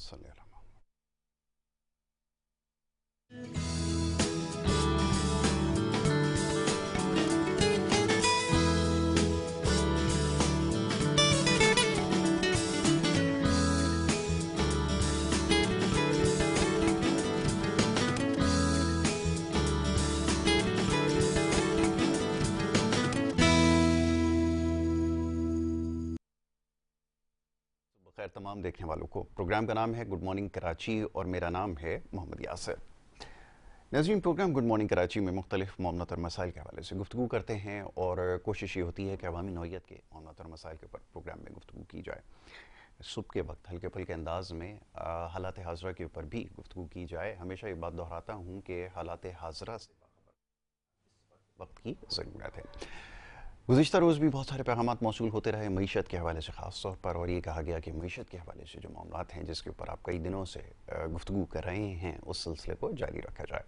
सल्लल्लाहु अलैहि वसल्लम। खैर तमाम देखने वालों को, प्रोग्राम का नाम है गुड मॉर्निंग कराची और मेरा नाम है मोहम्मद यासिर। नाज़रीन, प्रोग्राम गुड मॉर्निंग कराची में मुख्तलिफ मामलात और मसाइल के हवाले से गुफ्तगू करते हैं और कोशिश ये होती है कि अवामी नौइयत के मामलात और मसाइल के ऊपर प्रोग्राम में गुफ्तगू की जाए। सुबह के वक्त हल्के फुल्के अंदाज में हालात हाजरा के ऊपर भी गुफ्तगू की जाए। हमेशा ये बात दोहराता हूँ कि हालात हाजरा से वक्त की ज़रूरत है। गुज़िश्ता रोज़ भी बहुत सारे पैगामात मौसूल होते रहे मईशत के हवाले से ख़ास तौर पर, और ये कहा गया कि मईशत के हवाले से जो मामलात हैं जिसके ऊपर आप कई दिनों से गुफ्तगू कर रहे हैं, उस सिलसिले को जारी रखा जाए।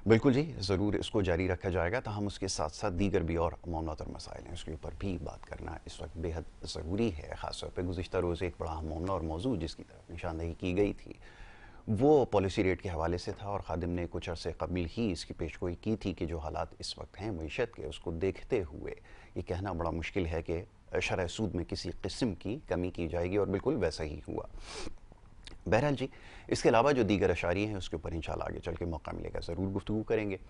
बिल्कुल जी, ज़रूर इसको जारी रखा जाएगा। ताहम उसके साथ साथ दीगर भी और मामलात और मसाइल हैं, उसके ऊपर भी बात करना इस वक्त बेहद ज़रूरी है। ख़ास तौर पर गुज़िश्ता रोज़ एक बड़ा मामला और मौजू जिसकी तरफ निशानदेही की गई थी वो पॉलिसी रेट के हवाले से था, और ख़ादिम ने कुछ अरसे कबल ही इसकी पेशगोई की थी कि जो हालात इस वक्त हैं मईशत के, उसको देखते हुए ये कहना बड़ा मुश्किल है कि शरह सूद में किसी किस्म की कमी की जाएगी, और बिल्कुल वैसा ही हुआ। बहरहाल जी, इसके अलावा जो दीगर अशारी हैं उसके ऊपर इंशाल्लाह आगे चल के मौका मिलेगा ज़रूर गुफ्तगू करेंगे।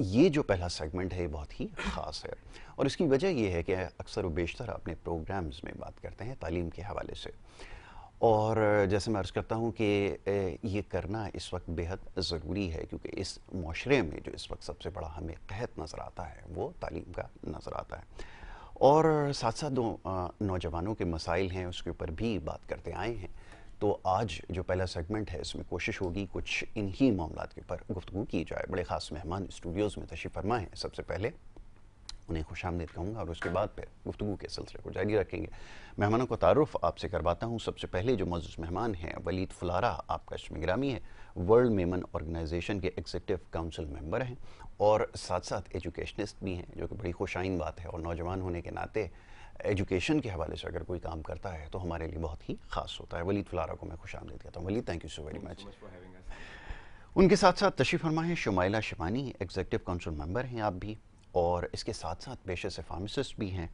ये जो पहला सेगमेंट है बहुत ही ख़ास है, और इसकी वजह यह है कि अक्सर व बेशतर अपने प्रोग्राम्स में बात करते हैं तालीम के हवाले से, और जैसे मैं अर्ज़ करता हूँ कि ये करना इस वक्त बेहद ज़रूरी है, क्योंकि इस माशरे में जो इस वक्त सबसे बड़ा हमें कहत नज़र आता है वो तालीम का नज़र आता है। और साथ साथ दो नौजवानों के मसाइल हैं उसके ऊपर भी बात करते आए हैं। तो आज जो पहला सेगमेंट है इसमें कोशिश होगी कुछ इन्हीं मामलात के ऊपर गुफ्तगू की जाए। बड़े ख़ास मेहमान स्टूडियोज़ में तशरीफ़ फरमा हैं, सबसे पहले उन्हें खुशामदीद कहूँगा और उसके बाद फिर गुफ्तगू के सिलसिले को जारी रखेंगे। मेहमानों को तारुफ आपसे करवाता हूँ। सबसे पहले जो मौजूद मेहमान हैं वलीद फुलारा, आपका इसमें गिरामी है, वर्ल्ड मेमन ऑर्गेनाइजेशन के एग्जीक्यूटिव काउंसिल मेंबर हैं और साथ साथ एजुकेशनिस्ट भी हैं, जो कि बड़ी खुशाइन बात है, और नौजवान होने के नाते एजुकेशन के हवाले से अगर कोई काम करता है तो हमारे लिए बहुत ही ख़ास होता है। वलीद फुलारा को मैं खुशामदीद कहता हूँ। Waleed, thank you so very much. उनके साथ साथ तशरीफ़ फरमा है Shumaila Shimani, executive council member हैं आप भी, और इसके साथ साथ पेशे से फार्मासिस्ट भी हैं,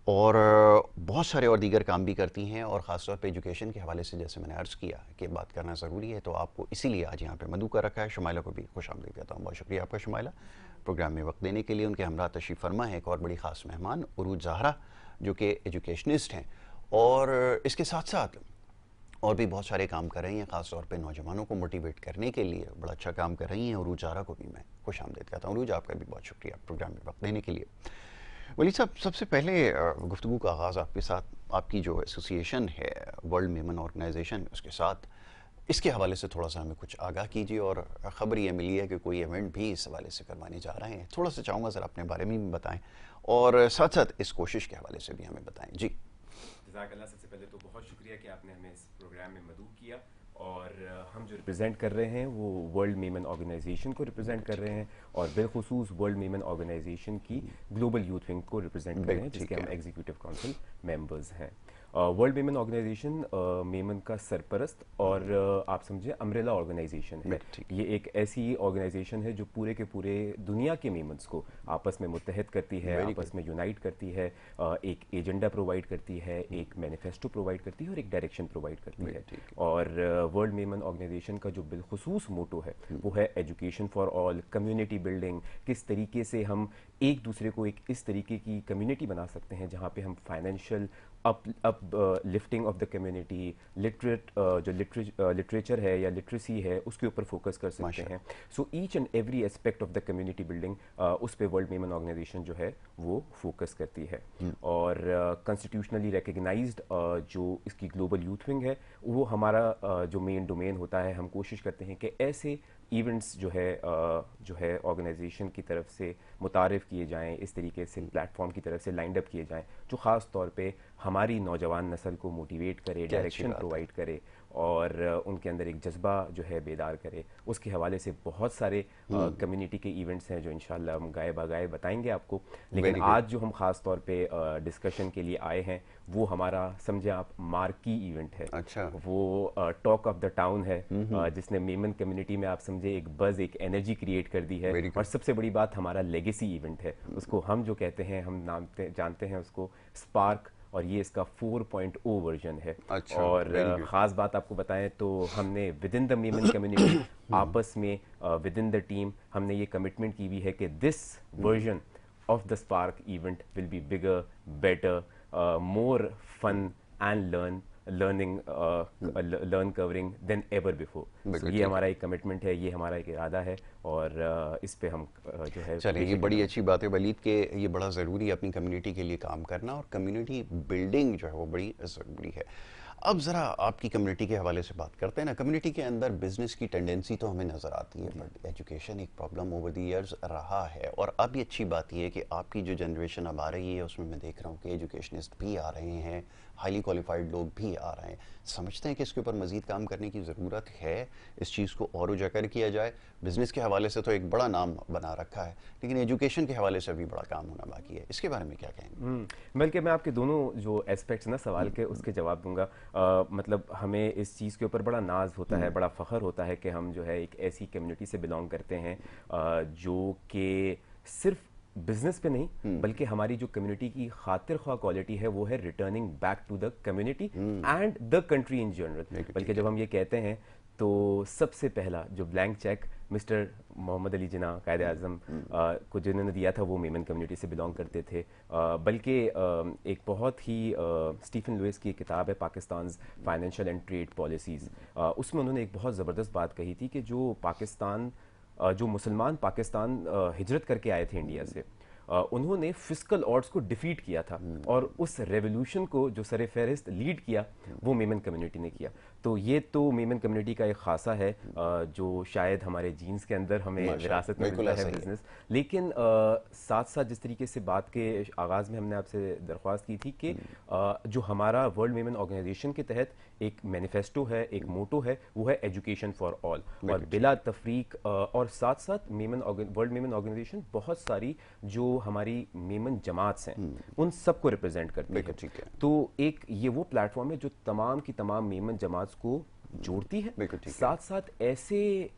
और बहुत सारे और दीगर काम भी करती हैं, और ख़ास तौर पे एजुकेशन के हवाले से जैसे मैंने अर्ज़ किया कि बात करना ज़रूरी है, तो आपको इसीलिए आज यहाँ पे मदऊ कर रखा है। शुमाइला को भी खुशामदीद कहता हूँ। बहुत शुक्रिया आपका शुमाइला, प्रोग्राम में वक्त देने के लिए। उनके हमरा तशरीफ़ फरमा है एक और बड़ी ख़ास मेहमान उरूज ज़हरा, जो कि एजुकेशनिस्ट हैं, और इसके साथ साथ और भी बहुत सारे काम कर रही हैं, ख़ास तौर पे नौजवानों को मोटिवेट करने के लिए बड़ा अच्छा काम कर रही हैं। उरूज ज़हरा को भी मैं खुशामदीद कहता हूँ। उरूज, आपका भी बहुत शुक्रिया प्रोग्राम में वक्त देने के लिए। वलीद साहब, सबसे पहले गुफ्तगू का आगाज़ आपके साथ, आपकी जो एसोसिएशन है वर्ल्ड मेमन ऑर्गेनाइजेशन, उसके साथ इसके हवाले से थोड़ा सा हमें कुछ आगाह कीजिए। और ख़बर ये मिली है कि कोई इवेंट भी इस हवाले से करवाने जा रहे हैं, थोड़ा सा चाहूँगा ज़रा अपने बारे में भी बताएं, और साथ साथ इस कोशिश के हवाले से भी हमें बताएं जी। जज़ाकल्लाह। सबसे पहले तो बहुत शुक्रिया कि आपने हमें इस प्रोग्राम में मदऊ किया, और हम जो रिप्रेजेंट कर रहे हैं वो वर्ल्ड मेमन ऑर्गेनाइजेशन को रिप्रेजेंट कर रहे हैं, और बिलखुसूस वर्ल्ड मेमन ऑर्गेनाइजेशन की ग्लोबल यूथ विंग को रिप्रेजेंट कर रहे हैं, जिसके हम एग्जीक्यूटिव काउंसिल मेंबर्स हैं। वर्ल्ड मेमन ऑर्गेनाइजेशन मेमन का सरपरस्त और आप समझिए अम्ब्रेला ऑर्गेनाइजेशन है। ये एक ऐसी ऑर्गेनाइजेशन है जो पूरे के पूरे दुनिया के मेमन्स को आपस में मुत्तहद करती है, आपस में यूनाइट करती है, एक एजेंडा प्रोवाइड करती है, एक मैनिफेस्टो प्रोवाइड करती है, और एक डायरेक्शन प्रोवाइड करती है। और वर्ल्ड मेमन ऑर्गेनाइजेशन का जो बिलखुसूस मोटो है वो है education for all, community building. किस तरीके से हम एक दूसरे को एक इस तरीके की कम्युनिटी बना सकते हैं जहाँ पे हम financial lifting of the community, literature है या लिटरेसी है उसके ऊपर फोकस कर सकते हैं। So each and every aspect of the community building उस पे वर्ल्ड मेमन ऑर्गेनाइजेशन जो है वो फोकस करती है। और कॉन्स्टिट्यूशनली रिकग्नाइज्ड जो इसकी ग्लोबल यूथ विंग है वो हमारा जो मेन डोमेन होता है। हम कोशिश करते हैं कि ऐसे इवेंट्स जो है ऑर्गेनाइजेशन की तरफ से मुतारिफ़ किए जाएं, इस तरीके से प्लेटफॉर्म की तरफ से लाइंड अप किए जाएं जो ख़ास तौर पे हमारी नौजवान नस्ल को मोटिवेट करे, क्या अच्छी डायरेक्शन बात है। प्रोवाइड करे और उनके अंदर एक जज्बा जो है बेदार करे। उसके हवाले से बहुत सारे कम्युनिटी के इवेंट्स हैं जो इंशाल्लाह हम गाए बगाए बताएंगे आपको। लेकिन वेरी गुड। आज जो हम ख़ास तौर पे डिस्कशन के लिए आए हैं वो हमारा समझे आप मार्की इवेंट है। अच्छा। वो टॉक ऑफ द टाउन है, जिसने मेमन कम्युनिटी में आप समझे एक बज़, एक एनर्जी क्रिएट कर दी है। वेरी और गुड। सबसे बड़ी बात हमारा लेगेसी इवेंट है, उसको हम जो कहते हैं, हम जानते हैं उसको स्पार्क, और ये इसका 4.0 वर्जन है। अच्छा, और वेरी गुड। ख़ास बात आपको बताएं तो हमने with in the Memon community आपस में विद इन द टीम हमने ये कमिटमेंट की हुई है कि this version of the Spark event will be bigger, better, more fun and learn covering than ever before. So बिल्कुल ये ठीक है। हमारा एक कमिटमेंट है, ये हमारा एक इरादा है, और इस पे हम जो है चलिए, ये बेफिक्र बड़ी रहें। अच्छी बात है वलीद के, ये बड़ा ज़रूरी है अपनी कम्युनिटी के लिए काम करना, और कम्युनिटी बिल्डिंग जो है वो बड़ी ज़रूरी है। अब ज़रा आपकी कम्युनिटी के हवाले से बात करते हैं ना। कम्युनिटी के अंदर बिजनेस की टेंडेंसी तो हमें नज़र आती है, बट एजुकेशन एक प्रॉब्लम ओवर द इयर्स रहा है। और अब ये अच्छी बात ये है कि आपकी जो जनरेशन अब आ रही है उसमें मैं देख रहा हूँ कि एजुकेशनिस्ट भी आ रहे हैं, हाईली क्वालिफाइड लोग भी आ रहे हैं। समझते हैं कि इसके ऊपर मज़ीद काम करने की ज़रूरत है, इस चीज़ को और उजागर किया जाए। बिज़नेस के हवाले से तो एक बड़ा नाम बना रखा है, लेकिन एजुकेशन के हवाले से भी बड़ा काम होना बाकी है। इसके बारे में क्या कहेंगे? बल्कि मैं आपके दोनों जो एस्पेक्ट्स ना सवाल के उसके जवाब दूंगा। मतलब हमें इस चीज़ के ऊपर बड़ा नाज होता है, बड़ा फ़ख्र होता है कि हम जो है एक ऐसी कम्युनिटी से बिलोंग करते हैं जो कि सिर्फ बिजनेस पे नहीं बल्कि हमारी जो कम्युनिटी की खातिर ख्वाह क्वालिटी है वो है returning back to the community and the country in general. बल्कि जब हम ये कहते हैं तो सबसे पहला जो blank check mister Mohammad Ali Jinnah Quaid Azam को जिन्होंने दिया था वो मेमन कम्युनिटी से बिलोंग करते थे। बल्कि एक बहुत ही स्टीफन लुइस की एक किताब है Pakistan financial and trade policies, उसमें उन्होंने एक बहुत ज़बरदस्त बात कही थी कि जो मुसलमान पाकिस्तान हिजरत करके आए थे इंडिया से, उन्होंने फिस्कल ऑड्स को डिफीट किया था, और उस रेवोल्यूशन को जो सर फहरिस्त लीड किया वो मेमन कम्युनिटी ने किया। तो ये तो मेमन कम्युनिटी का एक खासा है जो शायद हमारे जीन्स के अंदर हमें विरासत में बिल्कुल मिलता ऐसा है ही है। बिजनेस। लेकिन साथ साथ जिस तरीके से बात के आगाज़ में हमने आपसे दरख्वास्त की थी कि जो हमारा वर्ल्ड मेमन ऑर्गेनाइजेशन के तहत एक मैनिफेस्टो है, एक मोटो है, वो है एजुकेशन फॉर ऑल। और बिला तफरीक और साथ साथ वर्ल्ड मेमन ऑर्गेनाइजेशन बहुत सारी जो हमारी मेमन जमात हैं उन सबको रिप्रेजेंट करती बिल्कुल है। ठीक है। तो एक ये वो प्लेटफॉर्म है जो तमाम की तमाम मेमन जमात को जोड़ती है। बिल्कुल ठीक है। साथ साथ ऐसे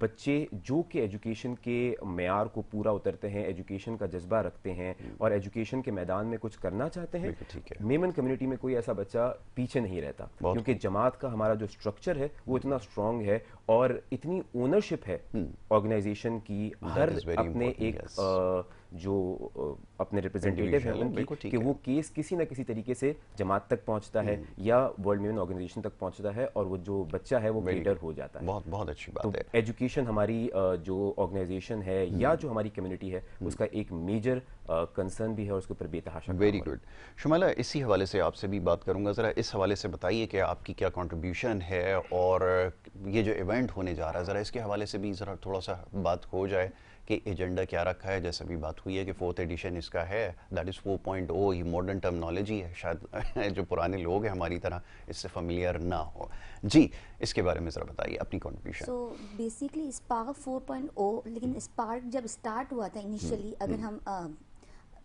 बच्चे जो कि एजुकेशन के मेयार को पूरा उतरते हैं, एजुकेशन का जज्बा रखते हैं और एजुकेशन के मैदान में कुछ करना चाहते हैं, बिल्कुल ठीक है। मेमन कम्युनिटी में कोई ऐसा बच्चा पीछे नहीं रहता, बहुत क्योंकि जमात का हमारा जो स्ट्रक्चर है वो इतना स्ट्रांग है और इतनी ओनरशिप है ऑर्गेनाइजेशन की, हर is very अपने important, एक yes. जो अपने रिप्रेजेंटेटिव हैं Individual है, उनकी बिल्कुल ठीक कि है। वो केस किसी न किसी तरीके से जमात तक पहुंचता है या वर्ल्ड मेमन ऑर्गेनाइजेशन तक पहुंचता है और वो जो बच्चा है वो Very केटर good. हो जाता है। बहुत बहुत अच्छी तो बात है। एजुकेशन हमारी जो ऑर्गेनाइजेशन है या जो हमारी कम्युनिटी है उसका एक मेजर कंसर्न भी है और उसके ऊपर बेतहाशा काम वेरी हो रहा है। गुड। शुमाला, इसी हवाले से आपसे भी बात करूंगा। ज़रा इस हवाले से बताइए कि आपकी क्या कंट्रीब्यूशन है, और ये जो इवेंट होने जा रहा है ज़रा इसके हवाले से भी ज़रा थोड़ा सा बात हो जाए कि एजेंडा क्या रखा है। जैसे भी बात हुई है कि 4th एडिशन इसका है, दैट इज़ 4.0, ये मॉडर्न टर्मिनोलॉजी है, शायद जो पुराने लोग हैं हमारी तरह इससे फेमिलियर ना हो। जी, इसके बारे में ज़रा बताइए अपनी कंट्रीब्यूशन। सो बेसिकली स्पार्क 4.0, लेकिन स्पार्क जब स्टार्ट हुआ था इनिशियली, अगर हम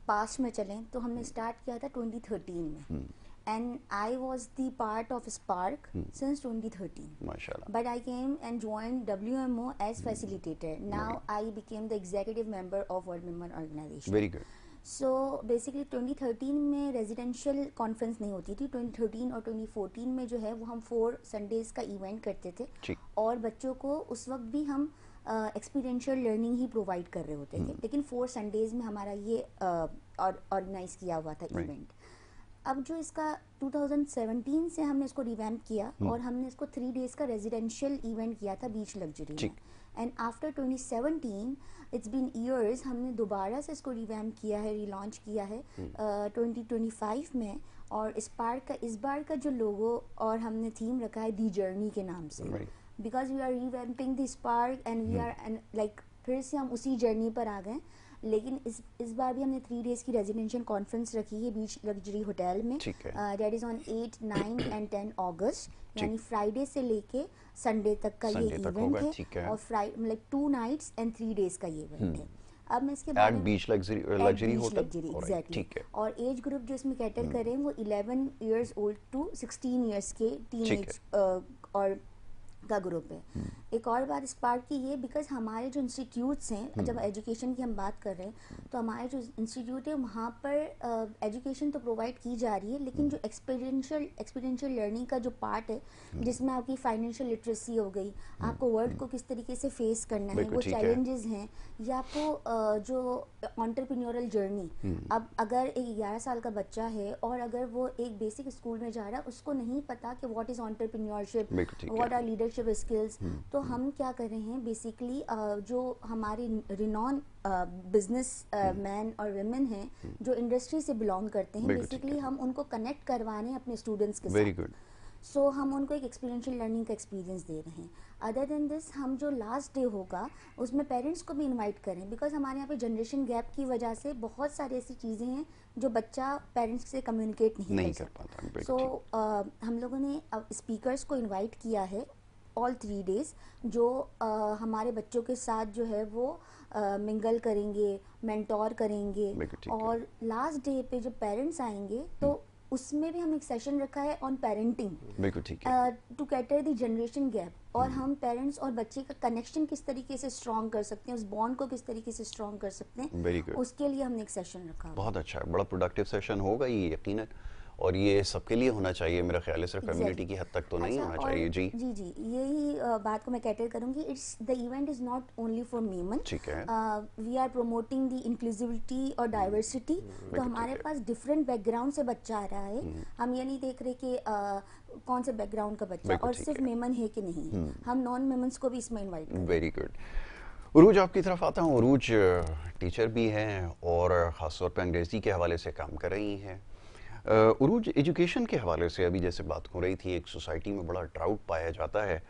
पास्ट में चलें तो हमने स्टार्ट किया था 2013 में, and I was the part of spark since 2013. माशाल्लाह। But I came and joined WMO as facilitator. Now I became the executive member of World Women Organization. Very good. So basically 2013 में residential conference नहीं होती थी। 2013 और 2014 में जो है वो हम 4 संडेज़ का इवेंट करते थे, ठीक। और बच्चों को उस वक्त भी हम एक्सपीरियंशियल लर्निंग ही प्रोवाइड कर रहे होते थे, लेकिन 4 संडेज़ में हमारा ये ऑर्गेनाइज किया हुआ था इवेंट। अब जो इसका 2017 से हमने इसको रिवैम्प किया और हमने इसको 3 डेज़ का रेजिडेंशियल इवेंट किया था बीच लग्जरी में, and after 2017 it's been years हमने दोबारा से इसको रिवैम्प किया है, रिलॉन्च किया है 2025 में। और इस बार का जो लोगो और हमने थीम रखा है दी जर्नी के नाम से, because we are revamping the spark and we are like फिर से हम उसी जर्नी पर आ गए लेकिन इस बार भी हमने 3 डेज़ की रेजिडेंशियल कॉन्फ्रेंस रखी है बीच लग्जरी होटल में, ठीक है। दैट इज़ ऑन 8, 9 एंड 10 अगस्त, ठीक। यानी फ्राइडे से लेके संडे तक का ये संडे तक इवेंट होगा, है। ठीक है। और मतलब 2 नाइट्स एंड 3 डेज़ का ये इवेंट है। अब मैं इसके एट बारे में बीच लग्जरी होटल, एग्जैक्टली। ठीक है। और एज ग्रुप जो इसमें कैटर करें वो 11 इयर्स ओल्ड टू 16 इयर्स के टीन ठीक एज और का ग्रुप है। एक और बात इस पार्ट की ये, बिकॉज हमारे जो इंस्टीट्यूट्स हैं, जब एजुकेशन की हम बात कर रहे हैं तो हमारे जो इंस्टीट्यूट है वहाँ पर एजुकेशन तो प्रोवाइड की जा रही है, लेकिन जो एक्सपीरियंशियल लर्निंग का जो पार्ट है जिसमें आपकी फाइनेंशियल लिटरेसी हो गई, आपको वर्ल्ड को किस तरीके से फेस करना है, बिल्कुल वो ठीक है। चैलेंजेस हैं, या आपको जो एंटरप्रेन्योरल जर्नी, अब अगर एक 11 साल का बच्चा है और अगर वो एक बेसिक स्कूल में जा रहा है, उसको नहीं पता कि व्हाट इज़ एंटरप्रेन्योरशिप, बिल्कुल ठीक व्हाट है। आर लीडरशिप स्किल्स, तो हम क्या कर रहे हैं बेसिकली, जो हमारे रिनॉन बिजनेस मैन और वुमेन हैं जो इंडस्ट्री से बिलोंग करते हैं, बिल्कुल ठीक बेसिकली है। हम उनको कनेक्ट करवा रहे हैं अपने स्टूडेंट्स के वेरी साथ। गुड। सो हम उनको एक एक्सपीरियंशियल लर्निंग का एक्सपीरियंस दे रहे हैं। अदर देन दिस, हम जो लास्ट डे होगा उसमें पेरेंट्स को भी इनवाइट करें, बिकॉज हमारे यहाँ पे जनरेशन गैप की वजह से बहुत सारी ऐसी चीज़ें हैं जो बच्चा पेरेंट्स से कम्युनिकेट नहीं कर पाता। सकता। बिल्कुल सो ठीक। हम लोगों ने स्पीकर्स को इनवाइट किया है ऑल 3 डेज, जो हमारे बच्चों के साथ जो है वो मिंगल करेंगे, मेंटोर करेंगे। बिल्कुल ठीक है। और लास्ट डे पे जब पेरेंट्स आएंगे तो उसमें भी हम एक सेशन रखा है ऑन पेरेंटिंग, बिल्कुल ठीक है। To cater the generation gap, और हम पेरेंट्स और बच्चे का कनेक्शन किस तरीके से स्ट्रॉन्ग कर सकते हैं, उस बॉन्ड को किस तरीके से स्ट्रॉन्ग कर सकते हैं, वेरी गुड। उसके लिए हमने एक सेशन रखा हुआ है। बहुत अच्छा है, बड़ा प्रोडक्टिव सेशन होगा ये यकीनन, और ये सबके लिए होना चाहिए मेरा ख्याल है, सिर्फ कम्युनिटी की हद तक तो नहीं होना चाहिए। जी जी यही बात को मैं कैटर करूंगी। It's the event is not only for Memon, ठीक है। We are promoting the inclusivity और डाइवर्सिटी। तो हमारे पास डिफरेंट बैकग्राउंड से बच्चा आ रहा है, हम ये नहीं देख रहे कि कौन से बैकग्राउंड का बच्चा, और सिर्फ मेमन है कि नहीं, हम नॉन मेमन्स को भी इसमें इन्वाइट करें। Very good. उरूज, आपकी तरफ आता हूँ। उरूज टीचर भी हैं और ख़ासतौर पर अंग्रेज़ी के हवाले से काम कर रही हैं। उरूज, एजुकेशन के हवाले से अभी जैसे बात हो रही थी, एक सोसाइटी में बड़ा ड्राउट पाया जाता है,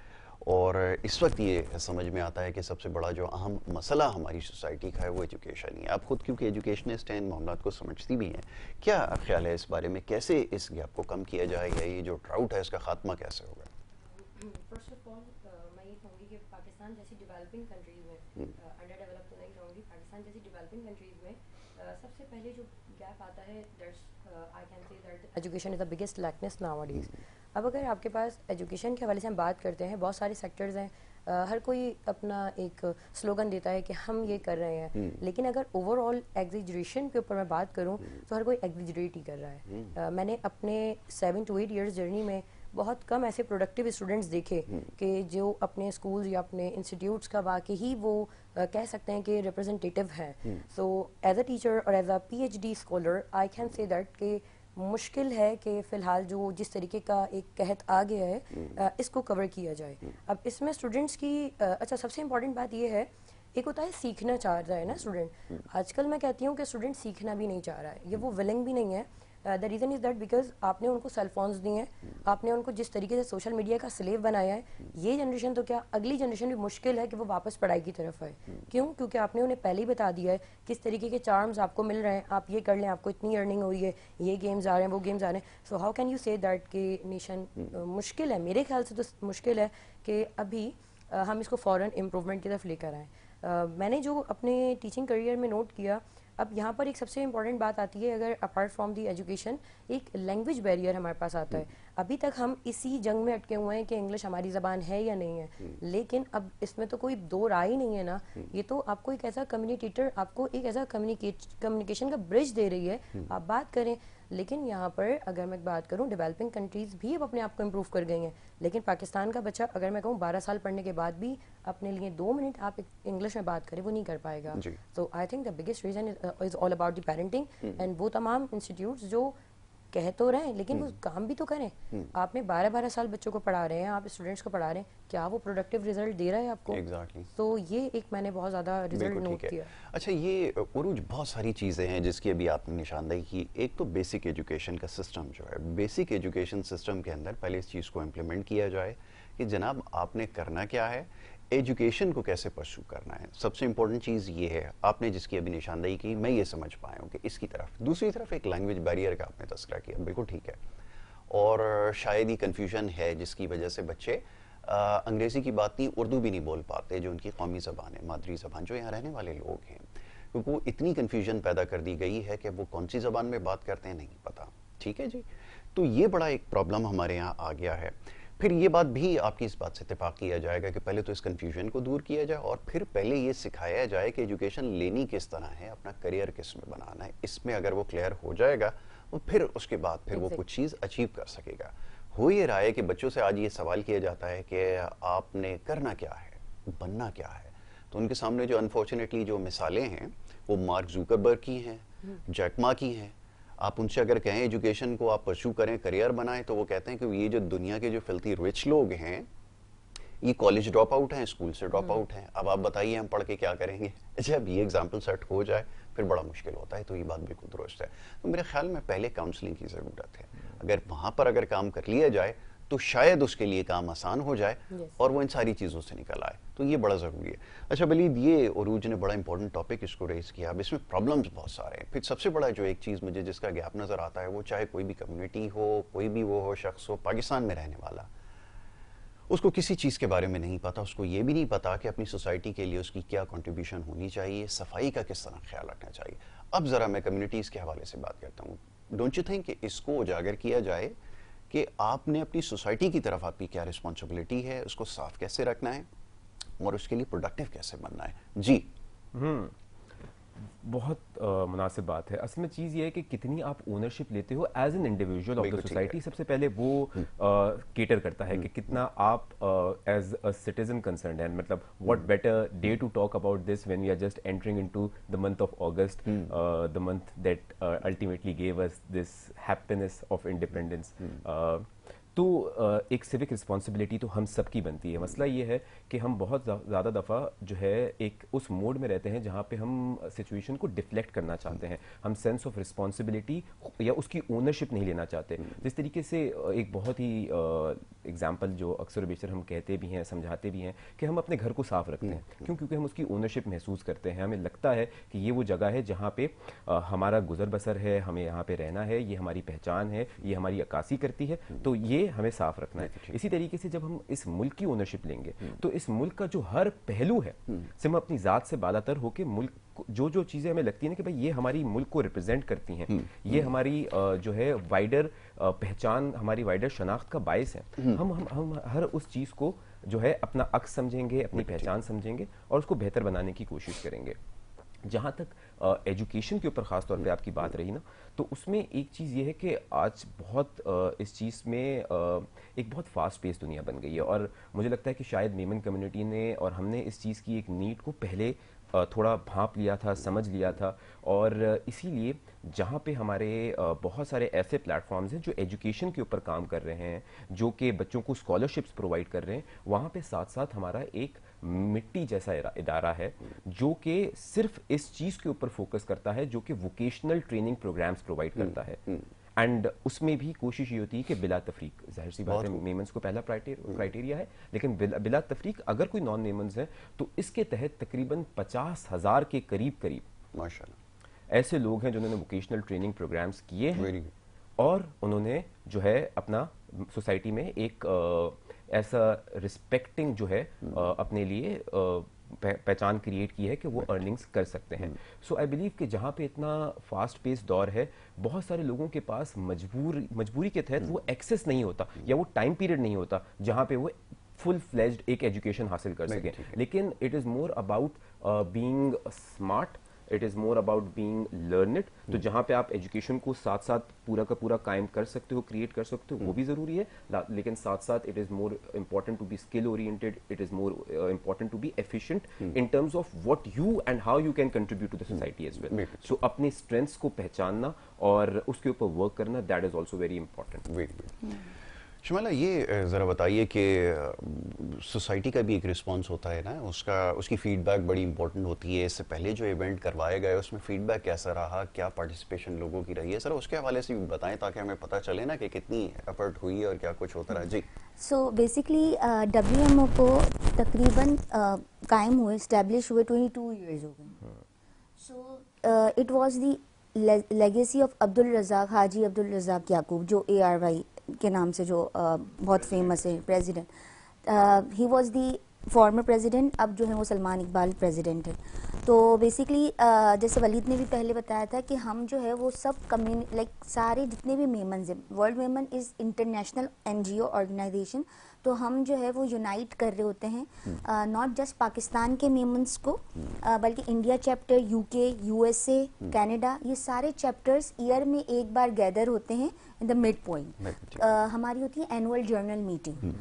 और इस वक्त ये समझ में आता है कि सबसे बड़ा जो अहम मसला हमारी सोसाइटी का है वो एजुकेशन ही है। आप खुद क्योंकि एजुकेशनिस्ट हैं, इन मामलात को समझती भी हैं, क्या ख्याल है इस बारे में, कैसे इस गैप को कम किया जाए, या ये जो ड्राउट है इसका खात्मा कैसे होगा? फर्स्ट ऑफ ऑल मैं ये कहूँगी कि पाकिस्तान जैसी डेवलपिंग कंट्रीज़ में, अंडर डेवलप तो नहीं कहूँगी, पाकिस्तान जैसी डेवलपिंग कंट्रीज़ में सबसे पहले जो गैप आता है, that's I can say that education is the biggest लैकनेस nowadays. अब अगर आपके पास एजुकेशन के हवाले से हम बात करते हैं, बहुत सारे सेक्टर्स हैं, हर कोई अपना एक स्लोगन देता है कि हम ये कर रहे हैं, लेकिन अगर ओवरऑल एग्जिजरेशन के ऊपर मैं बात करूं तो हर कोई एग्जिजरेट ही कर रहा है। मैंने अपने 7 to 8 ईयर्स जर्नी में बहुत कम ऐसे प्रोडक्टिव स्टूडेंट्स देखे कि जो अपने स्कूल्स या अपने इंस्टीट्यूट्स का वाकई ही वो कह सकते हैं कि रिप्रेजेंटेटिव हैं। सो एज अ टीचर और as a PhD scholar I can say that कि मुश्किल है कि फ़िलहाल जो जिस तरीके का एक कहत आ गया है इसको कवर किया जाए। अब इसमें स्टूडेंट्स की अच्छा सबसे इम्पॉर्टेंट बात ये है, एक होता है सीखना चाह रहा है ना स्टूडेंट, आजकल मैं कहती हूँ कि स्टूडेंट सीखना भी नहीं चाह रहा है, ये वो विलिंग भी नहीं है। The reason is that because आपने उनको सेल फोन्स दिए हैं, आपने उनको जिस तरीके से सोशल मीडिया का स्लेव बनाया है, ये जनरेशन तो क्या अगली जनरेशन भी मुश्किल है कि वो वापस पढ़ाई की तरफ आए। क्यों? क्योंकि आपने उन्हें पहले ही बता दिया है किस तरीके के चार्म्स आपको मिल रहे हैं, आप ये कर लें, आपको इतनी अर्निंग हो रही है, ये गेम्स आ रहे हैं, वो गेम्स आ रहे हैं। सो हाउ कैन यू से दैट कि नेशन मुश्किल है, मेरे ख्याल से तो मुश्किल है कि अभी हम इसको फ़ौरन इम्प्रूवमेंट की तरफ लेकर आएँ। मैंने जो अपने टीचिंग करियर में नोट किया, अब यहाँ पर एक सबसे इम्पॉर्टेंट बात आती है, अगर अपार्ट फ्रॉम दी एजुकेशन एक लैंग्वेज बैरियर हमारे पास आता है। अभी तक हम इसी जंग में अटके हुए हैं कि इंग्लिश हमारी ज़बान है या नहीं है, लेकिन अब इसमें तो कोई दो राय ही नहीं है ना, ये तो आपको एक ऐसा कम्युनिकेटर, आपको एक ऐसा कम्युनिकेशन का ब्रिज दे रही है, आप बात करें। लेकिन यहाँ पर अगर मैं बात करूँ, डेवलपिंग कंट्रीज़ भी अब अपने आप को इम्प्रूव कर गई हैं, लेकिन पाकिस्तान का बच्चा अगर मैं कहूँ 12 साल पढ़ने के बाद भी अपने लिए 2 मिनट आप इंग्लिश में बात करें, वो नहीं कर पाएगा। So I think the biggest reason is all about the parenting, and वो तमाम इंस्टीट्यूट्स जो कह तो रहे हैं लेकिन वो काम भी तो करें। आपने 12-12 साल बच्चों को पढ़ा रहे हैं, आप स्टूडेंट्स को पढ़ा रहे हैं, क्या वो प्रोडक्टिव रिजल्ट दे रहा है आपको? एग्जैक्टली। तो ये एक मैंने बहुत ज़्यादा रिजल्ट नोट किया। अच्छा, ये उरूज बहुत सारी चीज़ें हैं जिसकी अभी आपने निशानदेही की। एक तो बेसिक एजुकेशन का सिस्टम जो है, बेसिक एजुकेशन सिस्टम के अंदर पहले इस चीज़ को इम्प्लीमेंट किया जाए कि जनाब आपने करना क्या है, एजुकेशन को कैसे परस्यू करना है, सबसे इंपॉर्टेंट चीज़ ये है, आपने जिसकी अभी निशानदेही की, मैं ये समझ पाया हूँ कि इसकी तरफ, दूसरी तरफ एक लैंग्वेज बैरियर का आपने तस्करा किया, बिल्कुल ठीक है, और शायद ही कन्फ्यूजन है जिसकी वजह से बच्चे अंग्रेज़ी की बात नहीं, उर्दू भी नहीं बोल पाते, जो उनकी कौमी ज़बान है, मादरी ज़बान, जो यहाँ रहने वाले लोग हैं, क्योंकि वो इतनी कन्फ्यूजन पैदा कर दी गई है कि वो कौन सी ज़बान में बात करते हैं नहीं पता। ठीक है जी, तो ये बड़ा एक प्रॉब्लम हमारे यहाँ आ गया है। फिर ये बात भी आपकी इस बात से इत्तेफाक किया जाएगा कि पहले तो इस कन्फ्यूजन को दूर किया जाए और फिर पहले ये सिखाया जाए कि एजुकेशन लेनी किस तरह है, अपना करियर किस में बनाना है। इसमें अगर वो क्लियर हो जाएगा तो फिर उसके बाद फिर वो कुछ चीज़ अचीव कर सकेगा। हो ये रहा है कि बच्चों से आज ये सवाल किया जाता है कि आपने करना क्या है, बनना क्या है, तो उनके सामने जो अनफॉर्चुनेटली जो मिसालें हैं वो मार्क जुकरबर्ग की हैं, जैक मा की हैं। आप उनसे अगर कहें एजुकेशन को आप परस्यू करें, करियर बनाएं, तो वो कहते हैं कि ये जो दुनिया के जो फिल्थी रिच लोग हैं ये कॉलेज ड्रॉप आउट हैं, स्कूल से ड्रॉप आउट हैं, अब आप बताइए हम पढ़ के क्या करेंगे। जब ये एग्जाम्पल सेट हो जाए फिर बड़ा मुश्किल होता है। तो ये बात बिल्कुल दुरुस्त है। तो मेरे ख्याल में पहले काउंसलिंग की ज़रूरत है। अगर वहाँ पर अगर काम कर लिया जाए तो शायद उसके लिए काम आसान हो जाए और वो इन सारी चीज़ों से निकल आए, तो ये बड़ा ज़रूरी है। अच्छा वलीद, ये उरूज ने बड़ा इंपॉर्टेंट टॉपिक इसको रेज़ किया। अब इसमें प्रॉब्लम्स बहुत सारे हैं। फिर सबसे बड़ा जो एक चीज़ मुझे जिसका गैप नज़र आता है वो चाहे कोई भी कम्युनिटी हो, कोई भी वो हो शख्स हो पाकिस्तान में रहने वाला, उसको किसी चीज़ के बारे में नहीं पता। उसको ये भी नहीं पता कि अपनी सोसाइटी के लिए उसकी क्या कंट्रीब्यूशन होनी चाहिए, सफाई का किस तरह ख्याल रखना चाहिए। अब ज़रा मैं कम्युनिटीज़ के हवाले से बात करता हूँ। डोंट यू थिंक कि इसको उजागर किया जाए कि आपने अपनी सोसाइटी की तरफ आपकी क्या रिस्पॉन्सिबिलिटी है, उसको साफ कैसे रखना है और उसके लिए प्रोडक्टिव कैसे बनना है। जी बहुत मुनासिब बात है। असल में चीज़ ये है कि कितनी आप ओनरशिप लेते हो as an individual of the society, सबसे पहले वो केटर करता है कि कितना आप एज अ सिटीजन कंसर्न है। मतलब what better day to talk about this when we are just entering into the month of August, the month that ultimately gave us this happiness of independence. तो एक civic responsibility तो हम सब की बनती है। मसला ये है कि हम बहुत ज़्यादा दफ़ा जो है एक उस मोड में रहते हैं जहाँ पे हम सिचुएशन को डिफ्लेक्ट करना चाहते हैं, हम सेंस ऑफ रिस्पॉन्सिबिलिटी या उसकी ओनरशिप नहीं लेना चाहते। जिस तरीके से एक बहुत ही एग्जांपल जो अक्सर बेशर हम कहते भी हैं, समझाते भी हैं कि हम अपने घर को साफ़ रखते हैं। क्यों? क्योंकि हम उसकी ओनरशिप महसूस करते हैं। हमें लगता है कि ये वो जगह है जहाँ पे हमारा गुजर बसर है, हमें यहाँ पे रहना है, ये हमारी पहचान है, ये हमारी अक्कासी करती है, तो ये हमें साफ रखना है। इसी तरीके से जब हम इस मुल्क की ओनरशिप लेंगे तो इस मुल्क का जो हर पहलू है से हम अपनी ज़ात से बालातर होकर मुल्क जो चीज़ें हमें लगती है ना कि भाई ये हमारी मुल्क को रिप्रेजेंट करती हैं, ये हमारी जो है वाइडर पहचान, हमारी वाइडर शनाख्त का बायस है, हम हर उस चीज़ को जो है अपना अक्स समझेंगे, अपनी पहचान समझेंगे और उसको बेहतर बनाने की कोशिश करेंगे। जहाँ तक एजुकेशन के ऊपर ख़ास तौर पे आपकी बात रही ना, तो उसमें एक चीज़ ये है कि आज बहुत इस चीज़ में एक बहुत फास्ट पेस दुनिया बन गई है और मुझे लगता है कि शायद मेमन कम्युनिटी ने और हमने इस चीज़ की एक नीड को पहले थोड़ा भांप लिया था, समझ लिया था और इसीलिए जहाँ पे हमारे बहुत सारे ऐसे प्लेटफॉर्म्स हैं जो एजुकेशन के ऊपर काम कर रहे हैं, जो कि बच्चों को स्कॉलरशिप्स प्रोवाइड कर रहे हैं, वहाँ पे साथ साथ हमारा एक मिट्टी जैसा इदारा है जो कि सिर्फ इस चीज़ के ऊपर फोकस करता है, जो कि वोकेशनल ट्रेनिंग प्रोग्राम्स प्रोवाइड करता है। एंड उसमें भी कोशिश ये होती है कि बिला तफरीक, जाहिर सी बात है मेमन्स को पहला क्राइटेरिया है, लेकिन बिला तफरीक अगर कोई नॉन मेमन्स है तो इसके तहत तकरीबन 50,000 के करीब माशाल्लाह ऐसे लोग हैं जिन्होंने वोकेशनल ट्रेनिंग प्रोग्राम्स किए हैं और उन्होंने जो है अपना सोसाइटी में एक ऐसा रिस्पेक्टिंग जो है अपने लिए पहचान क्रिएट की है कि वो अर्निंग्स कर सकते हैं। सो आई बिलीव कि जहाँ पे इतना फास्ट पेस दौर है, बहुत सारे लोगों के पास मजबूरी के तहत वो एक्सेस नहीं होता या वो टाइम पीरियड नहीं होता जहाँ पे वो फुल फ्लेज्ड एक एजुकेशन हासिल कर सके। लेकिन it is more about being smart, it is more about being learned. तो जहाँ पे आप एजुकेशन को साथ साथ पूरा का पूरा कायम कर सकते हो, क्रिएट कर सकते हो, वो भी ज़रूरी है, लेकिन साथ साथ it is more important to be skill oriented, it is more important to be efficient in terms of what you and how you can contribute to the society as well. So अपने strengths को पहचानना और उसके ऊपर work करना, that is also very important. Shamala, ये ज़रा बताइए कि सोसाइटी का भी एक रिस्पांस होता है ना, उसकी फीडबैक बड़ी इंपॉर्टेंट होती है। इससे पहले जो इवेंट करवाए गए उसमें फीडबैक कैसा रहा, क्या पार्टिसिपेशन लोगों की रही है, सर उसके हवाले से भी बताएं ताकि हमें पता चले ना कि कितनी एफर्ट हुई और क्या कुछ होता रहा। जी सो बेसिकली WMO को तकरीबन कायम हुए, इस्टेब्लिश हुए 22 इयर्स हो गए. So it was the legacy of Abdul Razzaq, Haji Abdul Razzaq Yakub, जो ARY के नाम से जो बहुत फेमस है president. He was the former president. अब जो है वो सलमान इकबाल प्रेसिडेंट है. तो बेसिकली जैसे वलीद ने भी पहले बताया था कि हम जो है वो सब सारे जितने भी मेमन्स हैं, world Memon is international NGO organisation. तो हम जो है वो यूनाइट कर रहे होते हैं नॉट जस्ट पाकिस्तान के मेमन्स को, बल्कि India chapter, UK, USA, Canada, ये सारे चैप्टर्स ईयर में एक बार गैदर होते हैं इन द मिड पॉइंट. हमारी होती है एनुअल जर्नल मीटिंग,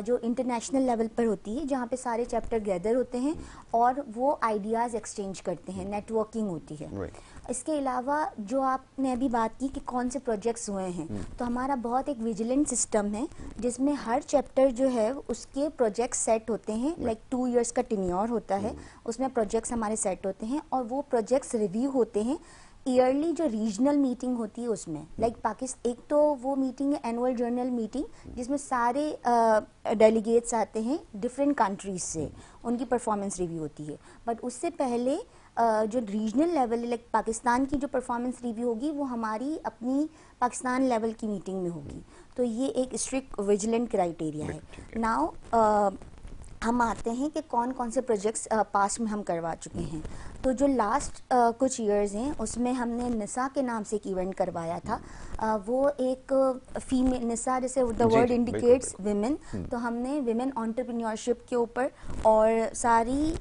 जो इंटरनेशनल लेवल पर होती है, जहाँ पे सारे चैप्टर गैदर होते हैं और वो आइडियाज़ एक्सचेंज करते हैं, नेटवर्किंग होती है. इसके अलावा जो आपने अभी बात की कि कौन से प्रोजेक्ट्स हुए हैं, तो हमारा बहुत एक विजिलेंट सिस्टम है जिसमें हर चैप्टर जो है उसके प्रोजेक्ट्स सेट होते हैं. लाइक 2 इयर्स का टेन्योर होता है, उसमें प्रोजेक्ट्स हमारे सेट होते हैं और वो प्रोजेक्ट्स रिव्यू होते हैं ईयरली. जो रीजनल मीटिंग होती है उसमें लाइक पाकिस्तान, एक तो वो मीटिंग है एनुअल जर्नल मीटिंग, जिसमें सारे डेलीगेट्स आते हैं डिफरेंट कंट्रीज से, उनकी परफॉर्मेंस रिव्यू होती है. बट उससे पहले जो रीजनल लेवल लाइक पाकिस्तान की जो परफॉर्मेंस रिव्यू होगी वो हमारी अपनी पाकिस्तान लेवल की मीटिंग में होगी. तो ये एक स्ट्रिक्ट विजिलेंट क्राइटेरिया है. नाउ हम आते हैं कि कौन कौन से प्रोजेक्ट्स पास्ट में हम करवा चुके हैं. तो जो लास्ट कुछ इयर्स हैं उसमें हमने निसा के नाम से एक इवेंट करवाया था. वो एक फीमेल निसा, जैसे द वर्ड इंडिकेट्स विमेन, तो हमने विमेन एंटरप्रेन्योरशिप के ऊपर और सारी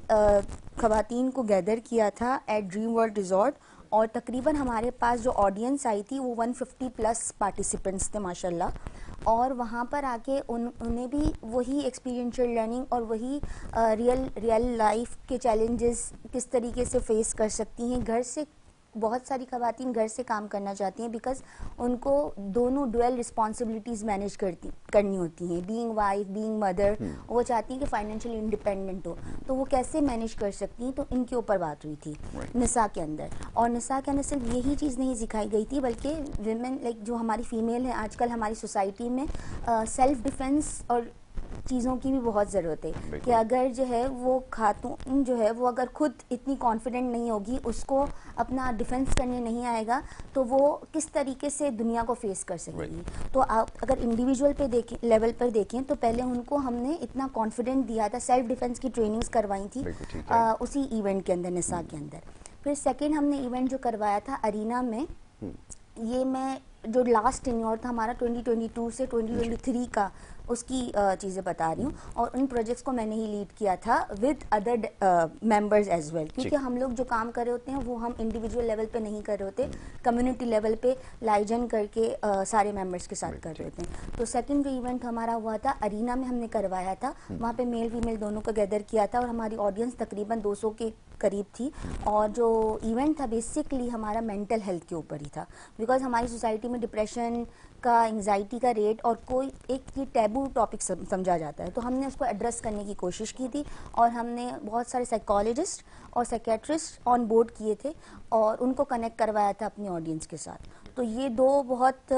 खवातीन को गैदर किया था एट ड्रीम वर्ल्ड रिजॉर्ट. और तकरीबन हमारे पास जो ऑडियंस आई थी वो 150 प्लस पार्टिसिपेंट्स थे माशाल्लाह. और वहाँ पर आके उन्हें भी वही एक्सपीरियंशियल लर्निंग और वही रियल लाइफ के चैलेंजेस किस तरीके से फेस कर सकती हैं. घर से बहुत सारी खवातीन घर से काम करना चाहती हैं बिकॉज उनको दोनों डुअल रिस्पॉन्सिबिलिटीज़ मैनेज करनी होती हैं, बीइंग वाइफ, बीइंग मदर. वो चाहती हैं कि फाइनेंशियली इंडिपेंडेंट हो, तो वो कैसे मैनेज कर सकती हैं. तो इनके ऊपर बात हुई थी निसा के अंदर. और निसा के अंदर सिर्फ यही चीज़ नहीं सिखाई गई थी, बल्कि विमेन लाइक जो हमारी फीमेल है आजकल हमारी सोसाइटी में सेल्फ डिफेंस और चीज़ों की भी बहुत ज़रूरत है कि अगर जो है वो खातून जो है वो अगर खुद इतनी कॉन्फिडेंट नहीं होगी, उसको अपना डिफेंस करने नहीं आएगा, तो वो किस तरीके से दुनिया को फेस कर सकेगी. तो आप अगर इंडिविजुअल पे देखें, लेवल पर देखें, तो पहले उनको हमने इतना कॉन्फिडेंट दिया था, सेल्फ डिफेंस की ट्रेनिंग्स करवाई थी उसी इवेंट के अंदर, निसा के अंदर. फिर सेकेंड हमने इवेंट जो करवाया था अरीना में, ये मैं जो लास्ट टेन्योर था हमारा 2022 से 2023 का, उसकी चीज़ें बता रही हूँ. और उन प्रोजेक्ट्स को मैंने ही लीड किया था with other members as well, क्योंकि हम लोग जो काम कर रहे होते हैं वो हम इंडिविजुअल लेवल पे नहीं कर रहे होते, कम्युनिटी लेवल पे लाइजन करके सारे मेंबर्स के साथ कर रहे होते हैं. तो सेकंड जो इवेंट हमारा हुआ था अरीना में, हमने करवाया था. वहाँ पे मेल फीमेल दोनों को गैदर किया था और हमारी ऑडियंस तकरीबन 200 के करीब थी. और जो इवेंट था बेसिकली हमारा मेंटल हेल्थ के ऊपर ही था, बिकॉज हमारी सोसाइटी में डिप्रेशन का, एंग्जाइटी का रेट और कोई एक ये टैबू टॉपिक समझा जाता है. तो हमने उसको एड्रेस करने की कोशिश की थी और हमने बहुत सारे साइकोलॉजिस्ट और साइकेट्रिस्ट ऑन बोर्ड किए थे और उनको कनेक्ट करवाया था अपनी ऑडियंस के साथ. तो ये दो बहुत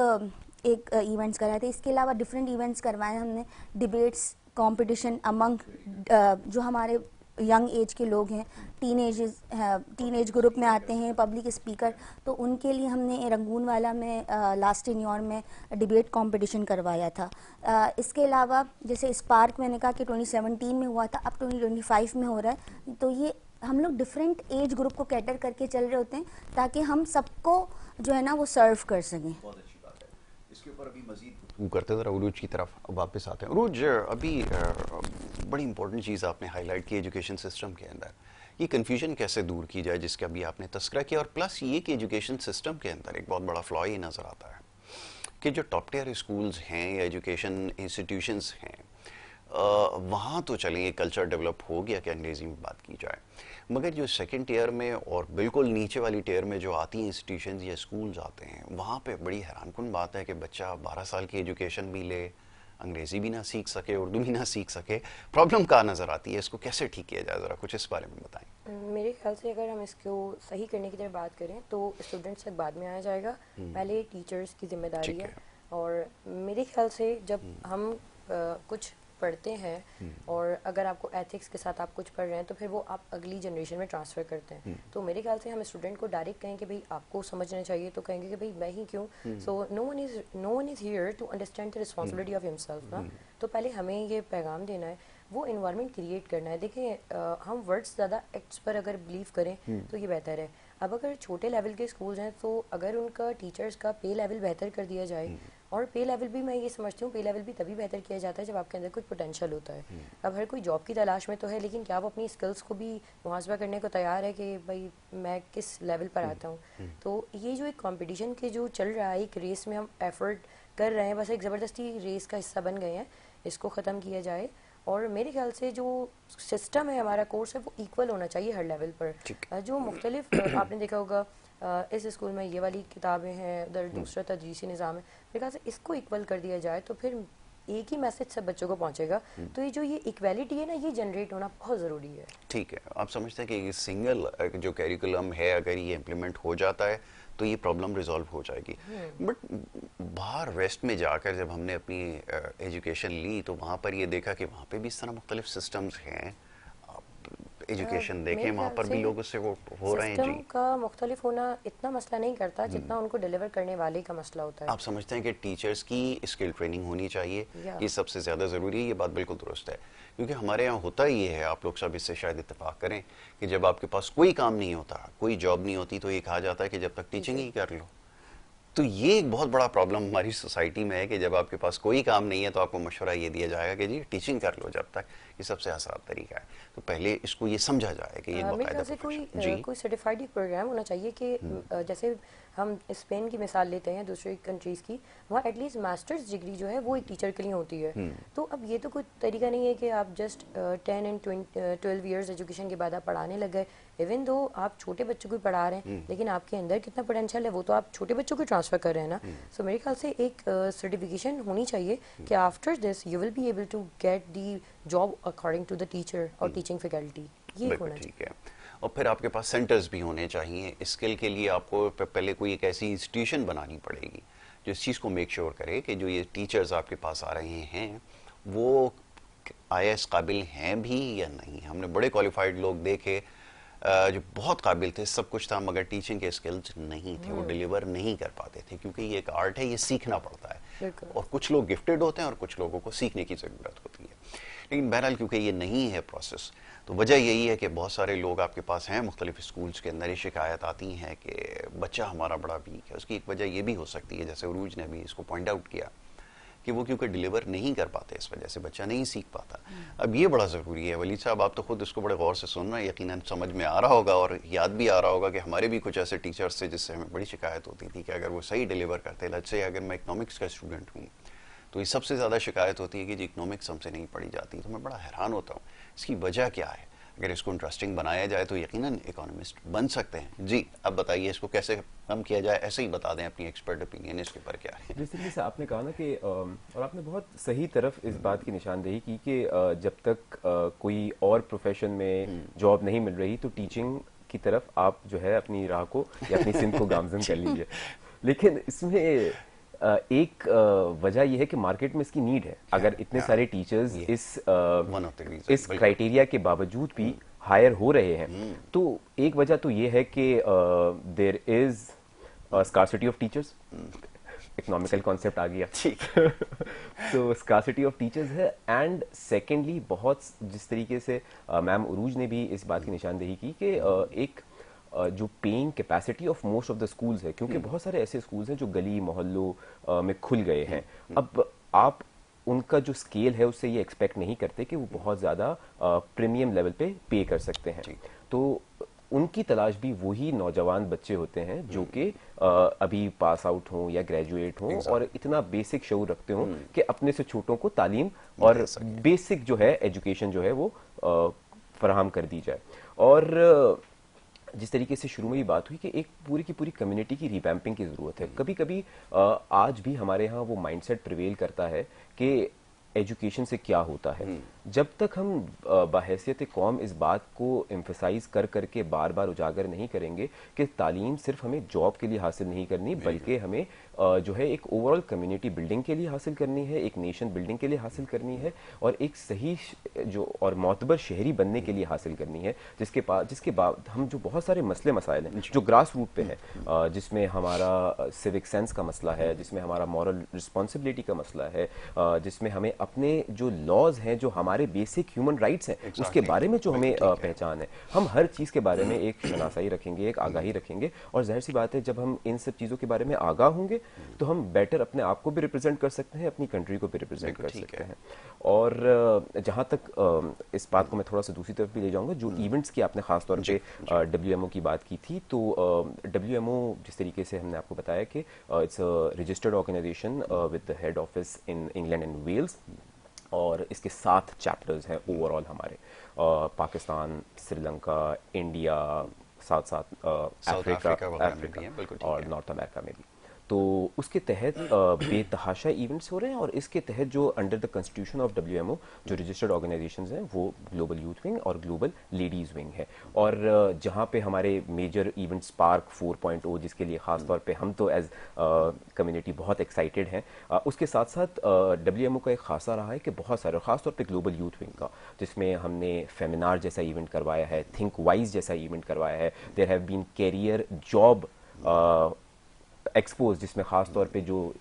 एक इवेंट्स कराए थे. इसके अलावा डिफरेंट इवेंट्स करवाए हमने, डिबेट्स कॉम्पिटिशन अमंग जो हमारे यंग एज के लोग हैं, टीनेज ग्रुप में आते हैं, पब्लिक स्पीकर, तो उनके लिए हमने रंगून वाला में लास्ट टेन्योर में डिबेट कंपटीशन करवाया था. इसके अलावा जैसे स्पार्क मैंने कहा कि 2017 में हुआ था, अब 2025 में हो रहा है. तो ये हम लोग डिफरेंट एज ग्रुप को कैटर करके चल रहे होते हैं ताकि हम सबको जो है ना वो सर्व कर सकें. बहुत अच्छी बात है. इसके ऊपर अभी मजीद करते ज़रा उरूज की तरफ वापस आते हैं. उरूज, अभी बड़ी इंपॉर्टेंट चीज़ आपने हाईलाइट की एजुकेशन सिस्टम के अंदर, ये कन्फ्यूजन कैसे दूर की जाए जिसका अभी आपने तस्करा किया. और प्लस ये कि एजुकेशन सिस्टम के अंदर एक बहुत बड़ा फ्लॉ ये नज़र आता है कि जो टॉप टियर स्कूल्स हैं या एजुकेशन इंस्टीट्यूशंस हैं, वहाँ तो चलें ये कल्चर डेवलप हो गया कि अंग्रेज़ी में बात की जाए, मगर जो सेकंड टियर में और बिल्कुल नीचे वाली टियर में जो आती हैं इंस्टीट्यूशंस या स्कूल्स आते हैं, वहाँ पे बड़ी हैरानकुन बात है कि बच्चा 12 साल की एजुकेशन भी ले, अंग्रेज़ी भी ना सीख सके, उर्दू भी ना सीख सके. प्रॉब्लम कहाँ नज़र आती है, इसको कैसे ठीक किया जाए, ज़रा कुछ इस बारे में बताएं. मेरे ख्याल से अगर हम इसको सही करने की तरफ बात करें तो स्टूडेंट्स तक बाद में आया जाएगा, पहले टीचर्स की जिम्मेदारी है. और मेरे ख्याल से जब हम कुछ पढ़ते हैं और अगर आपको एथिक्स के साथ आप कुछ पढ़ रहे हैं तो फिर वो आप अगली जनरेशन में ट्रांसफ़र करते हैं। तो मेरे ख्याल से हम स्टूडेंट को डायरेक्ट कहें कि भाई आपको समझना चाहिए तो कहेंगे कि भाई मैं ही क्यों, so no one is here to understand the responsibility of himself ना। तो पहले हमें ये पैगाम देना है, वो इन्वायरमेंट क्रिएट करना है। देखिए हम वर्ड्स ज़्यादा एक्ट्स पर अगर बिलीव करें तो ये बेहतर है। अब अगर छोटे लेवल के स्कूल्स हैं तो अगर उनका टीचर्स का पे लेवल बेहतर कर दिया जाए, और पे लेवल भी मैं ये समझती हूँ पे लेवल भी तभी बेहतर किया जाता है जब आपके अंदर कुछ पोटेंशियल होता है। अब हर कोई जॉब की तलाश में तो है, लेकिन क्या वो अपनी स्किल्स को भी मुहासबा करने को तैयार है कि भाई मैं किस लेवल पर आता हूँ। तो ये जो एक कंपटीशन के जो चल रहा है, एक रेस में हम एफर्ट कर रहे हैं, बस एक ज़बरदस्ती रेस का हिस्सा बन गए हैं, इसको ख़त्म किया जाए। और मेरे ख्याल से जो सिस्टम है हमारा कोर्स है वो इक्वल होना चाहिए हर लेवल पर। जो मुख्तलिफ आपने देखा होगा इस स्कूल में ये वाली किताबें हैं, उधर दूसरा तदरीसी निज़ाम है, मेरे ख्याल से इसको इक्वल कर दिया जाए तो फिर एक ही मैसेज सब बच्चों को पहुंचेगा। तो ये जो ये इक्वालिटी है ना, ये जनरेट होना बहुत ज़रूरी है। ठीक है, आप समझते हैं कि ये सिंगल जो कैरिकुलम है अगर ये इम्प्लीमेंट हो जाता है तो ये प्रॉब्लम रिजॉल्व हो जाएगी। बट बाहर वेस्ट में जाकर जब हमने अपनी एजुकेशन ली तो वहाँ पर ये देखा कि वहाँ पे भी इस तरह मुख्तलिफ सिस्टम्स हैं। एजुकेशन देखें वहाँ पर भी लोग उससे वो हो रहे हैं। जी, सिस्टम का मुख्तलिफ होना इतना मसला नहीं करता जितना उनको डिलीवर करने वाले का मसला होता है। आप समझते हैं कि टीचर्स की स्किल ट्रेनिंग होनी चाहिए, ये सबसे ज़्यादा ज़रूरी है। ये बात बिल्कुल दुरुस्त है, क्योंकि हमारे यहाँ होता ही है, आप लोग सब इससे शायद इत्तेफाक करें कि जब आपके पास कोई काम नहीं होता, कोई जॉब नहीं होती, तो ये कहा जाता है कि जब तक टीचिंग ही कर लो। तो ये एक बहुत बड़ा प्रॉब्लम हमारी सोसाइटी में है कि जब आपके पास कोई काम नहीं है तो आपको मशवरा ये दिया जाएगा कि जी टीचिंग कर लो जब तक। ये सबसे आसान तरीका है। तो पहले इसको ये समझा जाए कि ये बाकायदा कोई सर्टिफाइड प्रोग्राम होना चाहिए कि जैसे हम स्पेन की मिसाल लेते हैं दूसरी कंट्रीज़ की, वहाँ एटलीस्ट मास्टर्स डिग्री जो है वो एक टीचर के लिए होती है। तो अब ये तो कोई तरीका नहीं है कि आप जस्ट 10 एंड 12 ईयर्स एजुकेशन के बाद आप पढ़ाने लग गए। इवन दो आप छोटे बच्चों को पढ़ा रहे हैं, लेकिन आपके अंदर कितना पोटेंशियल है वो तो आप छोटे बच्चों को ट्रांसफ़र कर रहे हैं ना। सो मेरे ख्याल से एक सर्टिफिकेशन होनी चाहिए कि after this you will be able to get the job according to the teacher और टीचिंग फैकल्टी। ये होना ठीक है। और फिर आपके पास सेंटर्स भी होने चाहिए। स्किल के लिए आपको पहले कोई एक ऐसी इंस्टीट्यूशन बनानी पड़ेगी जो इस चीज़ को मेक श्योर करे कि जो ये टीचर्स आपके पास आ रहे हैं वो IAS काबिल हैं भी या नहीं। हमने बड़े क्वालिफाइड लोग देखे जो बहुत काबिल थे, सब कुछ था, मगर टीचिंग के स्किल्स नहीं थे, वो डिलीवर नहीं कर पाते थे, क्योंकि ये एक आर्ट है, ये सीखना पड़ता है। और कुछ लोग गिफ्टेड होते हैं और कुछ लोगों को सीखने की ज़रूरत होती है। लेकिन बहरहाल क्योंकि ये नहीं है प्रोसेस, तो वजह यही है कि बहुत सारे लोग आपके पास हैं मुख्तलिफ स्कूल्स के अंदर, ये शिकायत आती हैं कि बच्चा हमारा बड़ा वीक है। उसकी एक वजह ये भी हो सकती है, जैसे उरूज ने भी इसको पॉइंट आउट किया, कि वो क्योंकि डिलीवर नहीं कर पाते, इस वजह से बच्चा नहीं सीख पाता। अब ये बड़ा ज़रूरी है। वलीद साहब, आप तो खुद इसको बड़े गौर से सुन रहे हैं, यकीनन समझ में आ रहा होगा और याद भी आ रहा होगा कि हमारे भी कुछ ऐसे टीचर्स थे जिससे हमें बड़ी शिकायत होती थी कि अगर वो सही डिलीवर करते, लेट्स से अगर मैं इकनॉमिक्स का स्टूडेंट हूँ तो ये सबसे ज़्यादा शिकायत होती है कि जी इकनॉमिक्स हमसे नहीं पढ़ी जाती। तो मैं बड़ा हैरान होता हूँ, इसकी वजह क्या है? अगर इसको इंटरेस्टिंग बनाया जाए तो यकीनन इकोनॉमिस्ट बन सकते हैं। जी, अब बताइए इसको कैसे कम किया जाए, ऐसे ही बता दें अपनी एक्सपर्ट ओपिनियन इसके ऊपर क्या है। जिस तरीके से आपने कहा ना कि और आपने बहुत सही तरफ इस बात की निशानदेही की कि जब तक कोई और प्रोफेशन में जॉब नहीं मिल रही तो टीचिंग की तरफ आप जो है अपनी राह को या अपनी सिंध को गामजन कर लीजिए। लेकिन इसमें एक वजह यह है कि मार्केट में इसकी नीड है। अगर इतने सारे टीचर्स इस क्राइटेरिया के बावजूद भी हायर हो रहे हैं तो एक वजह तो ये है कि there is scarcity of teachers. Economical concept आ गया, ठीक। तो स्कार्सिटी ऑफ टीचर्स है। एंड सेकेंडली, बहुत जिस तरीके से मैम उरूज ने भी इस बात की निशानदेही की कि एक जो paying capacity of most of the schools है, क्योंकि बहुत सारे ऐसे स्कूल्स हैं जो गली मोहल्लों में खुल गए हैं। अब आप उनका जो स्केल है उससे ये एक्सपेक्ट नहीं करते कि वो बहुत ज़्यादा प्रीमियम लेवल पे पे कर सकते हैं। तो उनकी तलाश भी वही नौजवान बच्चे होते हैं जो कि अभी पास आउट हों या ग्रेजुएट हों और इतना बेसिक शऊर रखते हों कि अपने से छोटों को तालीम और बेसिक जो है एजुकेशन जो है वो फराहम कर दी जाए। और जिस तरीके से शुरू में ही बात हुई कि एक पूरी की पूरी कम्युनिटी की रिवैम्पिंग की ज़रूरत है। कभी कभी आज भी हमारे यहाँ वो माइंडसेट प्रिवेल करता है कि एजुकेशन से क्या होता है। जब तक हम बहैसियत कौम इस बात को एम्फसाइज कर करके बार बार उजागर नहीं करेंगे कि तालीम सिर्फ हमें जॉब के लिए हासिल नहीं करनी, बल्कि हमें जो है एक ओवरऑल कम्युनिटी बिल्डिंग के लिए हासिल करनी है, एक नेशन बिल्डिंग के लिए हासिल करनी है, और एक सही जो और मोतबर शहरी बनने के लिए हासिल करनी है, जिसके बाद हम जो बहुत सारे मसले मसाइल हैं जो ग्रास रूट पे हैं, जिसमें हमारा सिविक सेंस का मसला है, जिसमें हमारा मॉरल रिस्पॉन्सिबिलिटी का मसला है, जिसमें हमें अपने जो लॉज हैं, जो हमारे बेसिक ह्यूमन राइट्स हैं, उसके बारे में जो हमें पहचान है, हम हर चीज़ के बारे में एक शनासाई रखेंगे, एक आगाही रखेंगे, और जाहिर सी बात है जब हम इन सब चीज़ों के बारे में आगाह होंगे तो हम बेटर अपने आप को भी रिप्रेजेंट कर सकते हैं, अपनी कंट्री को भी रिप्रेजेंट कर सकते हैं। और जहाँ तक इस बात को मैं थोड़ा सा दूसरी तरफ भी ले जाऊंगा, जो इवेंट्स की आपने खास तौर पे WMO की बात की थी, तो WMO जिस तरीके से हमने आपको बताया कि it's a registered organisation with the head office in England and Wales, और इसके 7 चैप्टर्स हैं ओवरऑल हमारे, पाकिस्तान, श्रीलंका, इंडिया, साथ साथ अफ्रीका और नॉर्थ अमेरिका में भी। तो उसके तहत बेतहाशा इवेंट्स हो रहे हैं, और इसके तहत जो under the constitution of WMO जो रजिस्टर्ड ऑर्गेनाइजेशंस हैं वो ग्लोबल यूथ विंग और ग्लोबल लेडीज़ विंग है। और जहाँ पे हमारे मेजर इवेंट स्पार्क 4.0, जिसके लिए ख़ास तौर पे हम तो एज कम्युनिटी बहुत एक्साइटेड हैं, उसके साथ साथ WMO का एक खासा रहा है कि बहुत सारे, ख़ास तौर पे ग्लोबल यूथ विंग का, जिसमें हमने फेमिनार जैसा इवेंट करवाया है, थिंक वाइज जैसा इवेंट करवाया है, there have been career job expos, जिसमें खास तौर पे जो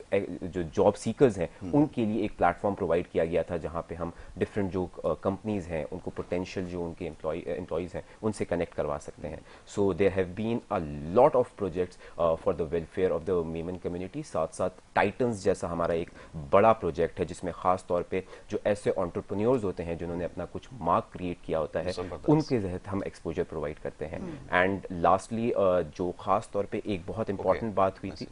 जॉब सीकर्स हैं उनके लिए एक प्लेटफॉर्म प्रोवाइड किया गया था, जहां पे हम डिफरेंट जो कंपनीज हैं उनको पोटेंशियल जो उनके एम्प्लॉयज़ हैं उनसे कनेक्ट करवा सकते हैं। So there have been a lot of projects for the welfare of the Memon community. साथ साथ टाइटन्स जैसा हमारा एक बड़ा प्रोजेक्ट है, जिसमें खास तौर पे जो ऐसे एंटरप्रेन्योर्स होते हैं जिन्होंने अपना कुछ मार्क क्रिएट किया होता है, उनके तहत हम एक्सपोजर प्रोवाइड करते हैं। एंड लास्टली जो खास तौर पे एक बहुत इंपॉर्टेंट बात हुई थी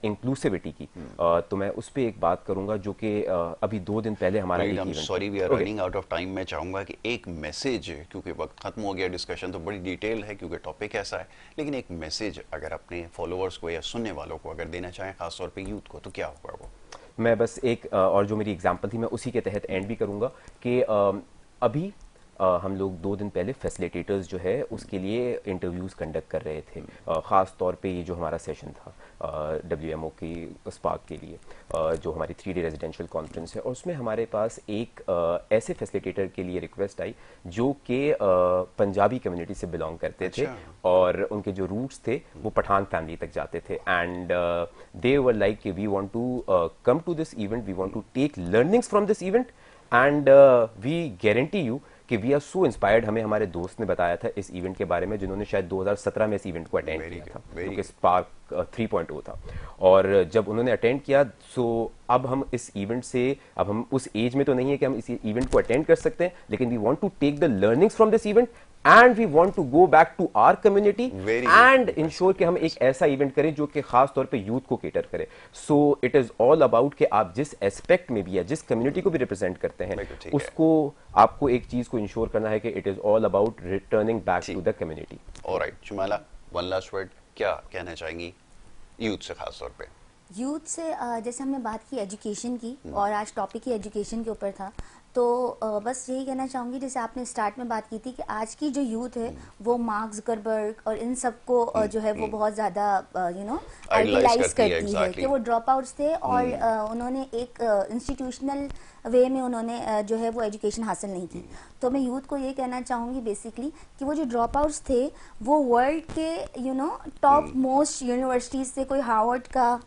इंक्लूसिविटी की, तो मैं उस पर एक बात करूंगा, जो कि अभी 2 दिन पहले हमारा एक event, sorry we are running out of time, मैं चाहूंगा कि एक मैसेज, क्योंकि वक्त खत्म हो गया, डिस्कशन तो बड़ी डिटेल है क्योंकि टॉपिक ऐसा है, लेकिन एक मैसेज अगर अपने फॉलोअर्स को या सुनने वालों को अगर देना चाहें, खासतौर पे यूथ को, तो क्या होगा वो? मैं बस एक और जो मेरी एग्जांपल थी मैं उसी के तहत एंड भी करूंगा कि अभी हम लोग 2 दिन पहले फैसिलिटेटर्स जो है उसके लिए इंटरव्यूज़ कंडक्ट कर रहे थे, ख़ास तौर पे ये जो हमारा सेशन था WMO की स्पार्क के लिए, जो हमारी 3 डे रेजिडेंशियल कॉन्फ्रेंस है, और उसमें हमारे पास एक ऐसे फैसिलिटेटर के लिए रिक्वेस्ट आई जो कि पंजाबी कम्युनिटी से बिलोंग करते थे, और उनके जो रूट्स थे वो पठान फैमिली तक जाते थे, एंड दे वर लाइक कि we want to come to this event, we want to take learnings from this event, and we guarantee you कि वी आर सो इंस्पायर्ड। हमें हमारे दोस्त ने बताया था इस इवेंट के बारे में, जिन्होंने शायद 2017 में इस इवेंट को अटेंड किया था, जो कि स्पार्क 3.0 था, और जब उन्होंने अटेंड किया, सो अब हम इस इवेंट से, अब हम उस एज में तो नहीं है कि हम इस इवेंट को अटेंड कर सकते हैं, लेकिन we want to take the learnings from this event and we want to go back to our community and ensure कि हम एक ऐसा इवेंट करें जो कि खास तौर पे यूथ को केटर करे। So it is all about कि आप जिस एस्पेक्ट में भी या जिस कम्युनिटी को भी रिप्रेजेंट करते हैं, उसको आपको एक चीज को इंश्योर करना है कि it is all about returning back to the community. Alright Shumaila, one last word, क्या कहना चाहेंगी यूथ से, खास तौर पे यूथ से? जैसे हमने बात की एजुकेशन की, और आज टॉपिक ही एजुकेशन के ऊपर था, तो बस यही कहना चाहूँगी, जैसे आपने स्टार्ट में बात की थी कि आज की जो यूथ है वो मार्क ज़करबर्ग और इन सबको जो है वो बहुत ज़्यादा आइडियलाइज करती है कि वो ड्रॉप आउट्स थे, और उन्होंने एक इंस्टीट्यूशनल वे में उन्होंने जो है वो एजुकेशन हासिल नहीं की। तो मैं यूथ को ये कहना चाहूँगी बेसिकली कि वो जो ड्रॉप आउट्स थे वो वर्ल्ड के टॉप मोस्ट यूनिवर्सिटीज़ से, कोई हार्वर्ड का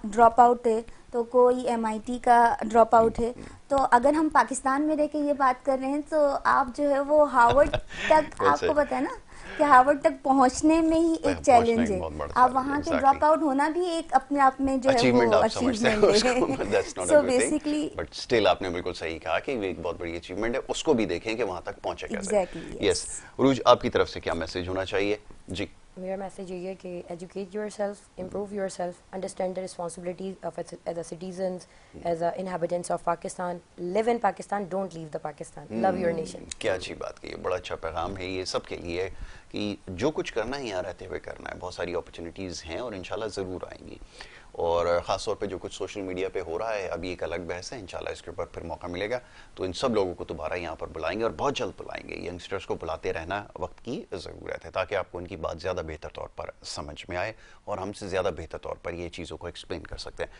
ड्रॉप आउट है, तो कोई MIT का ड्रॉप आउट है। तो अगर हम पाकिस्तान में रह के ये बात कर रहे हैं, तो आप जो है वो हार्वर्ड तक आपको पता है ना कि हार्वर्ड तक पहुंचने में ही एक चैलेंज है, आप वहाँ के ड्रॉप आउट होना भी एक अपने आप में जो है वो अचीवमेंट है। सो बेसिकली, बट स्टिल आपने बिल्कुल सही कहा कि ये एक बहुत बड़ी अचीवमेंट है, उसको भी देखें कि वहाँ तक पहुँचे कैसे। Exactly, yes. उरूज, आपकी तरफ से क्या मैसेज होना चाहिए? जी, मेरा मैसेज यही है कि educate yourself, improve yourself, understand the responsibilities of as a citizens, as a inhabitants of Pakistan, live in Pakistan, don't leave the Pakistan, love your nation. क्या अच्छी बात की है, बड़ा अच्छा पैगाम है ये सबके लिए कि जो कुछ करना है यहाँ रहते हुए करना है, बहुत सारी अपॉर्चुनिटीज़ हैं और इंशाल्लाह ज़रूर आएंगी। और ख़ास तौर पे जो कुछ सोशल मीडिया पे हो रहा है अभी एक अलग बहस है, इंशाल्लाह इसके ऊपर फिर मौका मिलेगा तो इन सब लोगों को दोबारा यहाँ पर बुलाएंगे और बहुत जल्द बुलाएंगे। यंगस्टर्स को बुलाते रहना वक्त की ज़रूरत है ताकि आपको उनकी बात ज़्यादा बेहतर तौर पर समझ में आए और हमसे ज़्यादा बेहतर तौर पर ये चीज़ों को एक्सप्लेन कर सकते हैं।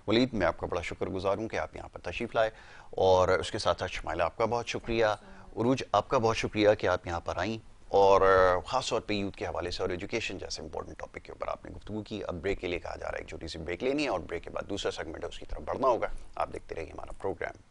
वलीद, मैं आपका बड़ा शुक्रगुजार हूँ कि आप यहाँ पर तशरीफ़ लाए और उसके साथ साथ शमाइला आपका बहुत शुक्रिया, उरूज आपका बहुत शुक्रिया कि आप यहाँ पर आईं और ख़ास तौर पे यूथ के हवाले से और एजुकेशन जैसे इंपॉर्टेंट टॉपिक के ऊपर आपने गुफ्तगू की। अब ब्रेक के लिए कहा जा रहा है, एक छोटी सी ब्रेक लेनी है और ब्रेक के बाद दूसरा सेगमेंट है उसकी तरफ बढ़ना होगा। आप देखते रहिए हमारा प्रोग्राम